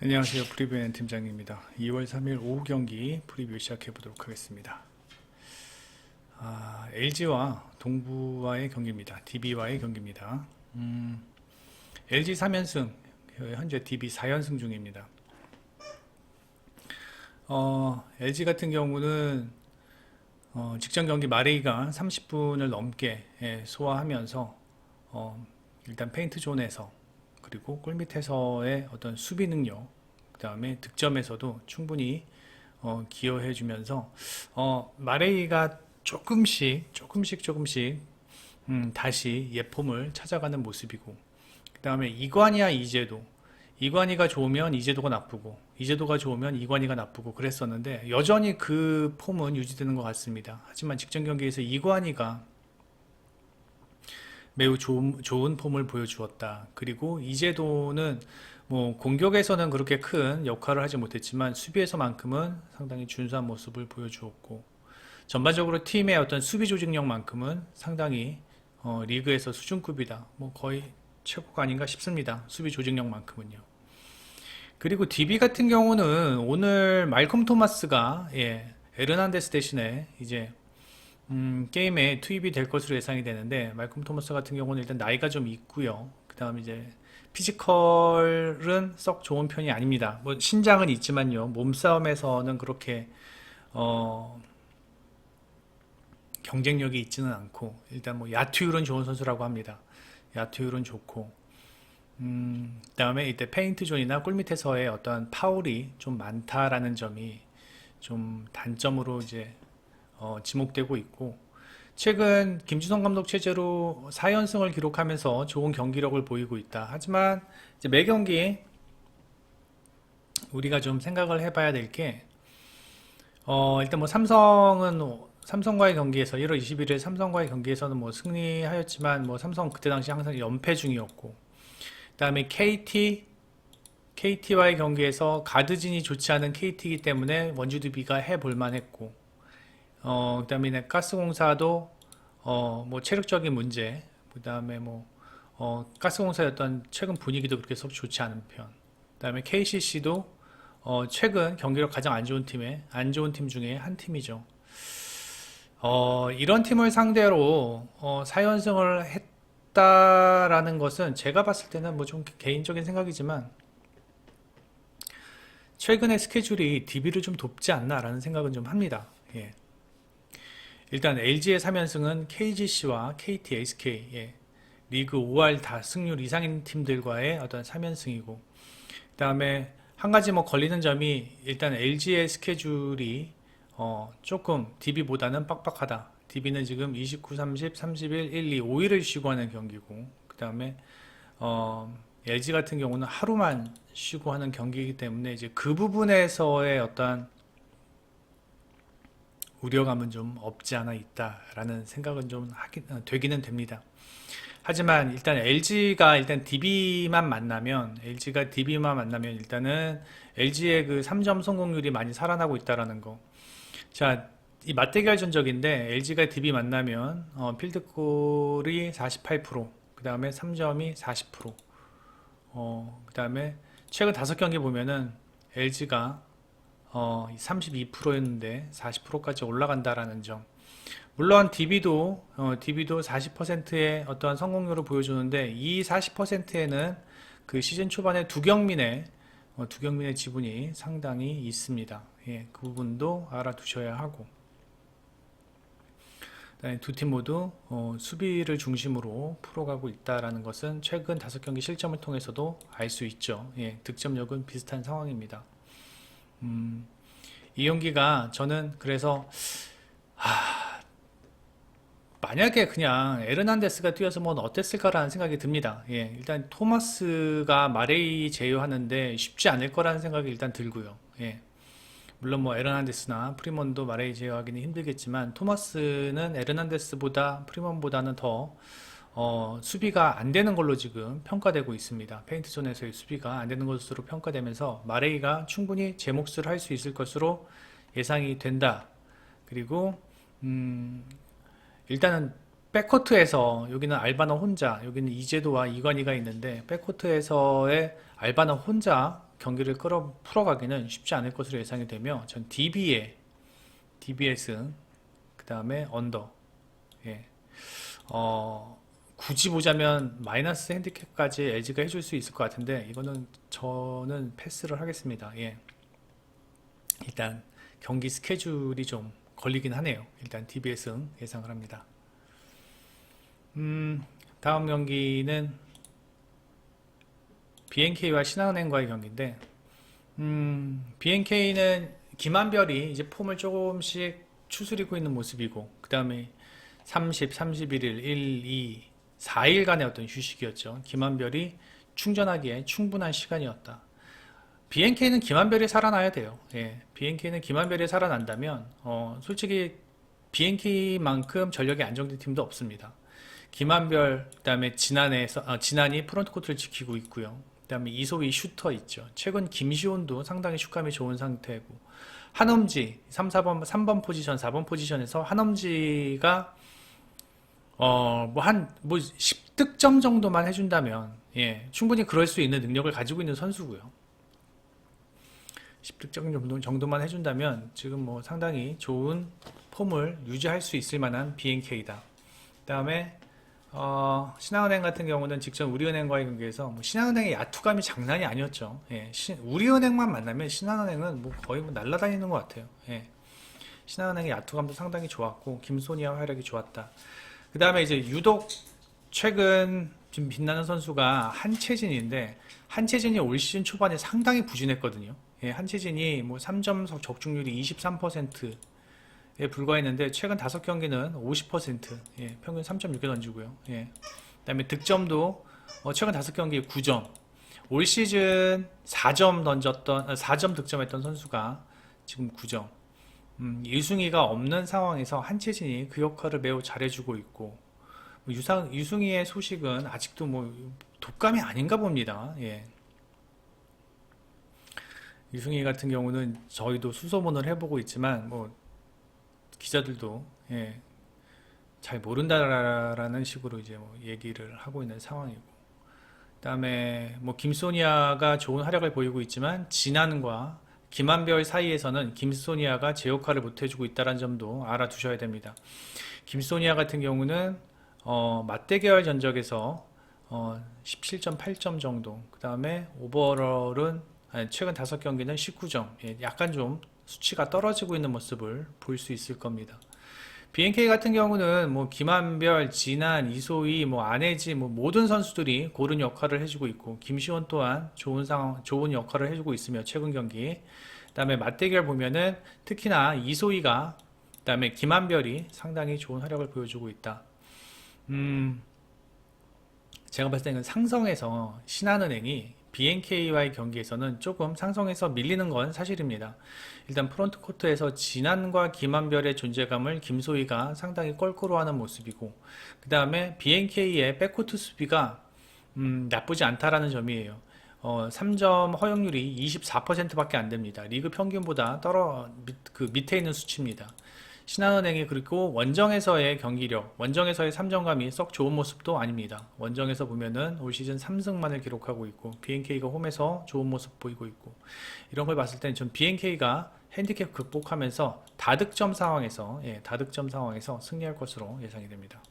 안녕하세요. 프리뷰엔 팀장입니다. 2월 3일 오후 경기 프리뷰 시작해 보도록 하겠습니다. LG와 동부와의 경기입니다. DB와의 경기입니다. LG 3연승, 현재 DB 4연승 중입니다. LG 같은 경우는 직전 경기 마레이가 30분을 넘게 소화하면서 일단 페인트 존에서 그리고 골밑에서의 어떤 수비 능력, 그 다음에 득점에서도 충분히 기여해 주면서 마레이가 조금씩 다시 예폼을 찾아가는 모습이고, 그 다음에 이관희와 이관희가 좋으면 이재도가 나쁘고, 이재도가 좋으면 이관희가 나쁘고 그랬었는데 여전히 그 폼은 유지되는 것 같습니다. 하지만 직전 경기에서 이관희가 매우 좋은 폼을 보여주었다. 그리고 이재도는 뭐 공격에서는 그렇게 큰 역할을 하지 못했지만 수비에서만큼은 상당히 준수한 모습을 보여주었고, 전반적으로 팀의 어떤 수비 조직력만큼은 상당히 리그에서 수준급이다. 뭐 거의 최고가 아닌가 싶습니다. 수비 조직력만큼은요. 그리고 DB 같은 경우는 오늘 말콤 토마스가 에르난데스 대신에 이제 게임에 투입이 될 것으로 예상이 되는데, 말콤 토머스 같은 경우는 일단 나이가 좀 있고요. 그 다음 이제 피지컬은 썩 좋은 편이 아닙니다. 뭐 신장은 있지만요, 몸싸움에서는 그렇게 경쟁력이 있지는 않고, 일단 뭐 야투율은 좋은 선수라고 합니다. 야투율은 좋고, 그 다음에 이때 페인트 존이나 골밑에서의 어떤 파울이 좀 많다라는 점이 좀 단점으로 이제 지목되고 있고, 최근 김주성 감독 체제로 4연승을 기록하면서 좋은 경기력을 보이고 있다. 하지만 이제 매 경기 우리가 좀 생각을 해봐야 될 게, 일단 뭐 삼성과의 경기에서 1월 21일 삼성과의 경기에서는 뭐 승리하였지만, 뭐 삼성 그때 당시 항상 연패 중이었고, 그다음에 KT와의 경기에서 가드진이 좋지 않은 KT이기 때문에 원주드비가 해볼만 했고, 그 다음에 가스공사도, 뭐, 체력적인 문제, 그 다음에 뭐, 가스공사의 어떤 최근 분위기도 그렇게 썩 좋지 않은 편, 그 다음에 KCC도, 최근 경기력 가장 안 좋은 팀 중에 한 팀이죠. 이런 팀을 상대로, 4연승을 했다라는 것은 제가 봤을 때는 뭐 좀 개인적인 생각이지만, 최근의 스케줄이 DB를 좀 돕지 않나라는 생각은 좀 합니다. 예. 일단 LG의 3연승은 KGC와 KT, SK, 리그 5할 다 승률 이상인 팀들과의 어떤 3연승이고, 그 다음에 한 가지 뭐 걸리는 점이, 일단 LG의 스케줄이 조금 DB보다는 빡빡하다. DB는 지금 29, 30, 31, 1, 2, 5일을 쉬고 하는 경기고, 그 다음에 LG 같은 경우는 하루만 쉬고 하는 경기이기 때문에 이제 그 부분에서의 어떤 우려감은 좀 없지 않아 있다라는 생각은 좀 되기는 됩니다. 하지만 일단 LG가 DB만 만나면 일단은 LG의 그 3점 성공률이 많이 살아나고 있다라는 거. 자, 이 맞대결 전적인데 LG가 DB 만나면 필드골이 48%, 그 다음에 3점이 40%, 그 다음에 최근 5경기 보면은 LG가 32%였는데 40%까지 올라간다라는 점. 물론 DB도 40%의 어떠한 성공률을 보여주는데, 이 40%에는 그 시즌 초반에 두경민의 지분이 상당히 있습니다. 예, 그 부분도 알아두셔야 하고, 두 팀 모두 수비를 중심으로 풀어가고 있다라는 것은 최근 5경기 실점을 통해서도 알 수 있죠. 예, 득점력은 비슷한 상황입니다. 이 경기가 저는 그래서 만약에 그냥 에르난데스가 뛰어서 뭐 어땠을까라는 생각이 듭니다. 예, 일단 토마스가 마레이 제어하는데 쉽지 않을 거라는 생각이 일단 들고요. 예, 물론 뭐 에르난데스나 프리먼도 마레이 제어하기는 힘들겠지만, 토마스는 에르난데스보다 프리먼보다는 더 수비가 안 되는 걸로 지금 평가되고 있습니다. 페인트존에서의 수비가 안 되는 것으로 평가되면서 마레이가 충분히 제 몫을 할 수 있을 것으로 예상이 된다. 그리고 일단은 백코트에서, 여기는 알바나 혼자, 여기는 이재도와 이관희가 있는데, 백코트에서의 알바나 혼자 경기를 풀어가기는 쉽지 않을 것으로 예상이 되며 전 DBS 그 다음에 언더 예. 굳이 보자면 마이너스 핸디캡까지 LG가 해줄 수 있을 것 같은데 이거는 저는 패스를 하겠습니다. 예. 일단 경기 스케줄이 좀 걸리긴 하네요. 일단 DBS 예상을 합니다. 다음 경기는 BNK와 신한은행과의 경기인데 BNK는 김한별이 이제 폼을 조금씩 추스리고 있는 모습이고 그 다음에 30, 31일, 1, 2, 4일간의 어떤 휴식이었죠. 김한별이 충전하기에 충분한 시간이었다. BNK는 김한별이 살아나야 돼요. 예, BNK는 김한별이 살아난다면 솔직히 BNK만큼 전력이 안정된 팀도 없습니다. 김한별, 그 다음에 진한이 프론트코트를 지키고 있고요. 그 다음에 이소희 슈터 있죠. 최근 김시온도 상당히 슛감이 좋은 상태고 한엄지 3, 4번, 3번 포지션, 4번 포지션에서 한엄지가 뭐 10득점 정도만 해준다면 예, 충분히 그럴 수 있는 능력을 가지고 있는 선수고요. 10득점 정도만 해준다면 지금 뭐 상당히 좋은 폼을 유지할 수 있을 만한 BNK다. 그 다음에 신한은행 같은 경우는 직전 우리은행과의 경기에서 뭐 신한은행의 야투감이 장난이 아니었죠. 예, 우리은행만 만나면 신한은행은 뭐 거의 뭐 날아다니는 것 같아요. 예, 신한은행의 야투감도 상당히 좋았고 김소니아 활약이 좋았다. 그 다음에 이제 유독 최근 좀 빛나는 선수가 한채진인데 한채진이 올 시즌 초반에 상당히 부진했거든요. 예, 한채진이 뭐 3점 적중률이 23%에 불과했는데 최근 5경기는 50%, 예, 평균 3.6개 던지고요. 예. 그다음에 득점도 최근 5경기에 9점. 올 시즌 4점 득점했던 선수가 지금 9점. 유승희가 없는 상황에서 한채진이 그 역할을 매우 잘해주고 있고 유승희의 소식은 아직도 뭐 독감이 아닌가 봅니다. 예. 유승희 같은 경우는 저희도 수소문을 해보고 있지만 뭐 기자들도 예, 잘 모른다라는 식으로 이제 뭐 얘기를 하고 있는 상황이고 그다음에 뭐 김소니아가 좋은 활약을 보이고 있지만 진한과 김한별 사이에서는 김소니아가 제 역할을 못해주고 있다는 점도 알아두셔야 됩니다. 김소니아 같은 경우는 맞대결 전적에서 17.8점 정도 그 다음에 오버롤은 최근 5경기는 19점 예, 약간 좀 수치가 떨어지고 있는 모습을 볼 수 있을 겁니다. BNK 같은 경우는 뭐 김한별, 진한, 이소희, 뭐 안혜지 뭐 모든 선수들이 고른 역할을 해주고 있고 김시원 또한 좋은 역할을 해주고 있으며 최근 경기 그다음에 맞대결 보면은 특히나 이소희가 그다음에 김한별이 상당히 좋은 활약을 보여주고 있다. 제가 봤을 때는 상성에서 신한은행이 BNK와의 경기에서는 조금 상성에서 밀리는 건 사실입니다. 일단 프론트 코트에서 진한과 김한별의 존재감을 김소희가 상당히 껄끄러워하는 모습이고 그 다음에 BNK의 백코트 수비가 나쁘지 않다라는 점이에요. 3점 허용률이 24%밖에 안 됩니다. 리그 평균보다 밑에 있는 수치입니다. 신한은행이 그리고 원정에서의 경기력, 원정에서의 3점감이 썩 좋은 모습도 아닙니다. 원정에서 보면은 올 시즌 3승만을 기록하고 있고 BNK가 홈에서 좋은 모습 보이고 있고 이런 걸 봤을 때는 전 BNK가 핸디캡 극복하면서 다득점 상황에서 승리할 것으로 예상이 됩니다.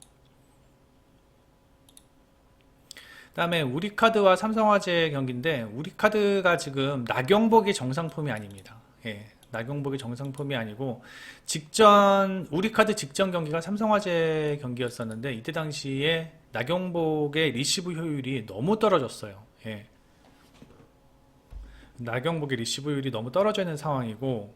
그다음에 우리카드와 삼성화재 경기인데 우리카드가 지금 나경복의 정상폼이 아닙니다. 예. 나경복의 정상폼이 아니고 우리카드 직전 경기가 삼성화재 경기였었는데 이때 당시에 나경복의 리시브 효율이 너무 떨어졌어요. 예. 나경복의 리시브 효율이 너무 떨어져 있는 상황이고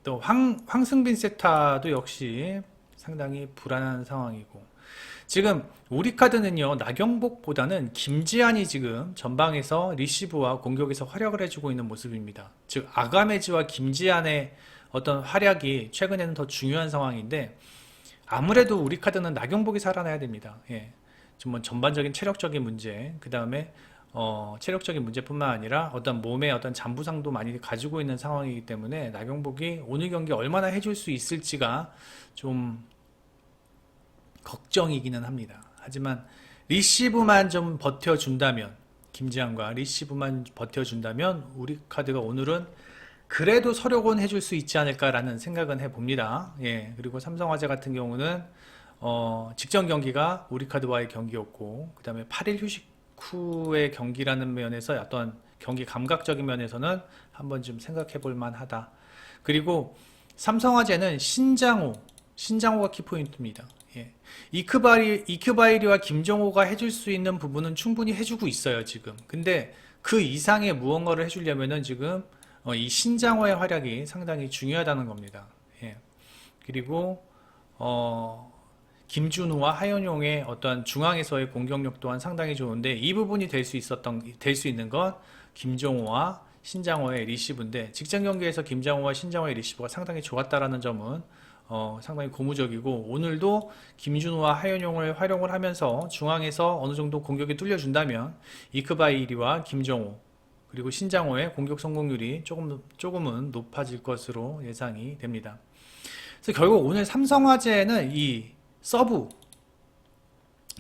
또 황승빈 세타도 역시 상당히 불안한 상황이고 지금 우리카드는요 나경복보다는 김지한이 지금 전방에서 리시브와 공격에서 활약을 해주고 있는 모습입니다. 즉 아가메즈와 김지한의 어떤 활약이 최근에는 더 중요한 상황인데 아무래도 우리카드는 나경복이 살아나야 됩니다. 예. 좀 전반적인 체력적인 문제 그 다음에 체력적인 문제뿐만 아니라 어떤 몸의 어떤 잔부상도 많이 가지고 있는 상황이기 때문에 나경복이 오늘 경기 얼마나 해줄 수 있을지가 좀 걱정이기는 합니다. 하지만 리시브만 좀 버텨준다면 김지한과 리시브만 버텨준다면 우리카드가 오늘은 그래도 서력은 해줄 수 있지 않을까라는 생각은 해봅니다. 예, 그리고 삼성화재 같은 경우는 직전 경기가 우리카드와의 경기였고 그 다음에 8일 휴식 후의 경기라는 면에서 어떤 경기 감각적인 면에서는 한번 좀 생각해 볼 만하다. 그리고 삼성화재는 신장호가 키포인트입니다. 예. 이큐바이리와 김정호가 해줄 수 있는 부분은 충분히 해주고 있어요, 지금. 근데 그 이상의 무언가를 해주려면은 지금 이 신장호의 활약이 상당히 중요하다는 겁니다. 예. 그리고 김준호와 하현용의 어떤 중앙에서의 공격력 또한 상당히 좋은데 이 부분이 될 수 있는 건 김종호와 신장호의 리시브인데 직전 경기에서 김장호와 신장호의 리시브가 상당히 좋았다라는 점은 상당히 고무적이고 오늘도 김준호와 하현용을 활용을 하면서 중앙에서 어느 정도 공격이 뚫려준다면 이크바이리와 김정호 그리고 신장호의 공격 성공률이 조금은 높아질 것으로 예상이 됩니다. 그래서 결국 오늘 삼성화재는 이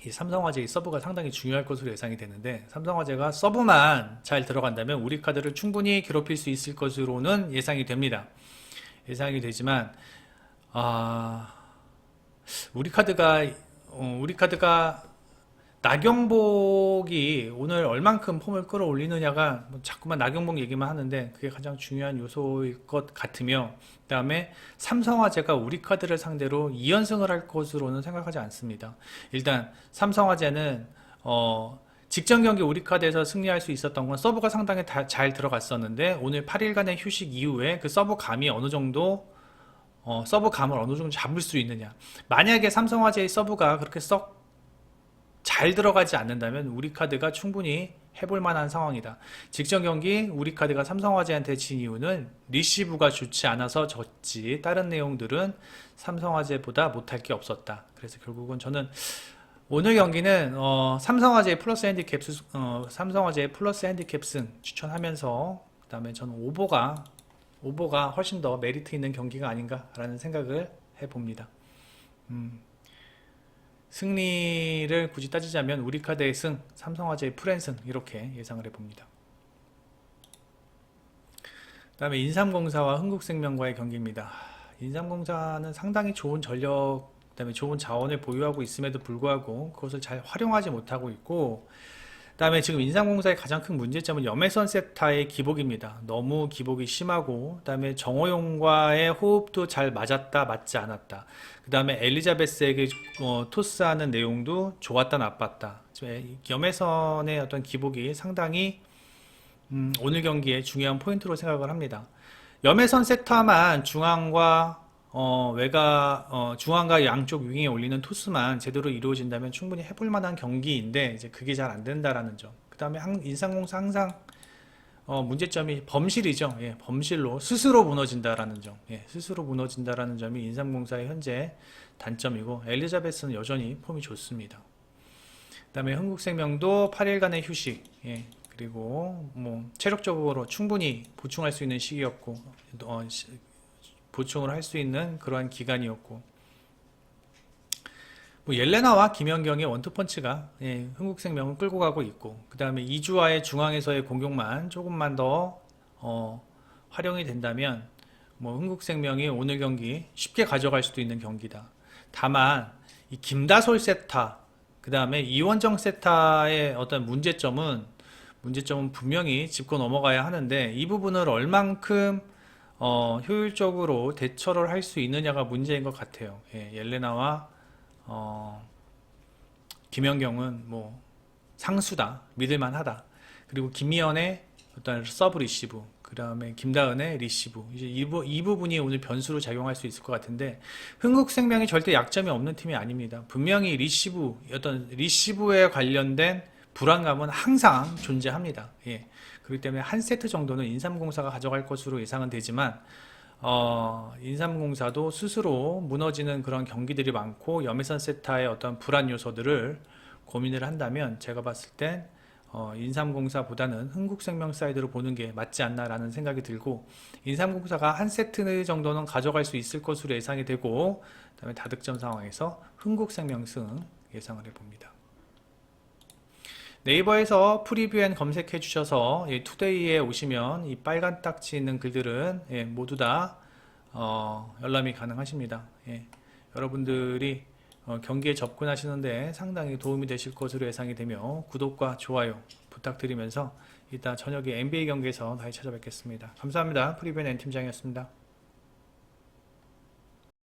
삼성화재의 서브가 상당히 중요할 것으로 예상이 되는데 삼성화재가 서브만 잘 들어간다면 우리카드를 충분히 괴롭힐 수 있을 것으로는 예상이 됩니다. 예상이 되지만 우리카드가 나경복이 오늘 얼만큼 폼을 끌어올리느냐가 자꾸만 나경복 얘기만 하는데 그게 가장 중요한 요소일 것 같으며 그 다음에 삼성화재가 우리카드를 상대로 2연승을 할 것으로는 생각하지 않습니다. 일단 삼성화재는 직전 경기 우리카드에서 승리할 수 있었던 건 서브가 상당히 잘 들어갔었는데 오늘 8일간의 휴식 이후에 그 서브감을 어느 정도 잡을 수 있느냐. 만약에 삼성화재의 서브가 그렇게 썩 잘 들어가지 않는다면 우리카드가 충분히 해볼 만한 상황이다. 직전 경기 우리카드가 삼성화재한테 진 이유는 리시브가 좋지 않아서 졌지 다른 내용들은 삼성화재보다 못할 게 없었다. 그래서 결국은 저는 오늘 경기는 삼성화재의 플러스 핸디캡승 추천하면서 그 다음에 저는 오보가 훨씬 더 메리트 있는 경기가 아닌가라는 생각을 해봅니다. 승리를 굳이 따지자면 우리카드의 승, 삼성화재의 풀앤승 이렇게 예상을 해봅니다. 그 다음에 인삼공사와 흥국생명과의 경기입니다. 인삼공사는 상당히 좋은 전력, 그 다음에 좋은 자원을 보유하고 있음에도 불구하고 그것을 잘 활용하지 못하고 있고 그 다음에 지금 인삼공사의 가장 큰 문제점은 염해선 세타의 기복입니다. 너무 기복이 심하고 그 다음에 정호용과의 호흡도 잘 맞았다 맞지 않았다. 그 다음에 엘리자베스에게 토스하는 내용도 좋았다 나빴다. 염해선의 어떤 기복이 상당히 오늘 경기에 중요한 포인트로 생각을 합니다. 염해선 세타만 중앙과 양쪽 윙에 올리는 토스만 제대로 이루어진다면 충분히 해볼 만한 경기인데 이제 그게 잘 안 된다라는 점. 그 다음에 인삼공사 항상 문제점이 범실이죠. 예, 범실로 스스로 무너진다라는 점. 예, 스스로 무너진다라는 점이 인삼공사의 현재 단점이고 엘리자베스는 여전히 폼이 좋습니다. 그 다음에 흥국생명도 8일간의 휴식. 예, 그리고 체력적으로 충분히 보충할 수 있는 시기였고 보충을 할 수 있는 그러한 기간이었고 옐레나와 김연경의 원투펀치가 흥국생명을 끌고 가고 있고 그 다음에 이주와의 중앙에서의 공격만 조금만 더 활용이 된다면 흥국생명이 오늘 경기 쉽게 가져갈 수도 있는 경기다. 다만 이 김다솔 세타 그 다음에 이원정 세타의 어떤 문제점은 분명히 짚고 넘어가야 하는데 이 부분을 얼만큼 효율적으로 대처를 할 수 있느냐가 문제인 것 같아요. 옐레나와 김연경은 상수다, 믿을만하다. 그리고 김미연의 어떤 서브 리시브, 그 다음에 김다은의 리시브, 이제 이 부분이 오늘 변수로 작용할 수 있을 것 같은데 흥국생명이 절대 약점이 없는 팀이 아닙니다. 분명히 리시브에 관련된 불안감은 항상 존재합니다. 그렇기 때문에 한 세트 정도는 인삼공사가 가져갈 것으로 예상은 되지만 인삼공사도 스스로 무너지는 그런 경기들이 많고 염해선 세타의 어떤 불안 요소들을 고민을 한다면 제가 봤을 땐 인삼공사보다는 흥국생명 사이드로 보는 게 맞지 않나라는 생각이 들고 인삼공사가 한 세트 정도는 가져갈 수 있을 것으로 예상이 되고 그다음에 다득점 상황에서 흥국생명 승 예상을 해봅니다. 네이버에서 프리뷰엔 검색해 주셔서 투데이에 오시면 이 빨간 딱지 있는 글들은 모두 다 열람이 가능하십니다. 여러분들이 경기에 접근하시는데 상당히 도움이 되실 것으로 예상이 되며 구독과 좋아요 부탁드리면서 이따 저녁에 NBA 경기에서 다시 찾아뵙겠습니다. 감사합니다. 프리뷰엔 N팀장이었습니다.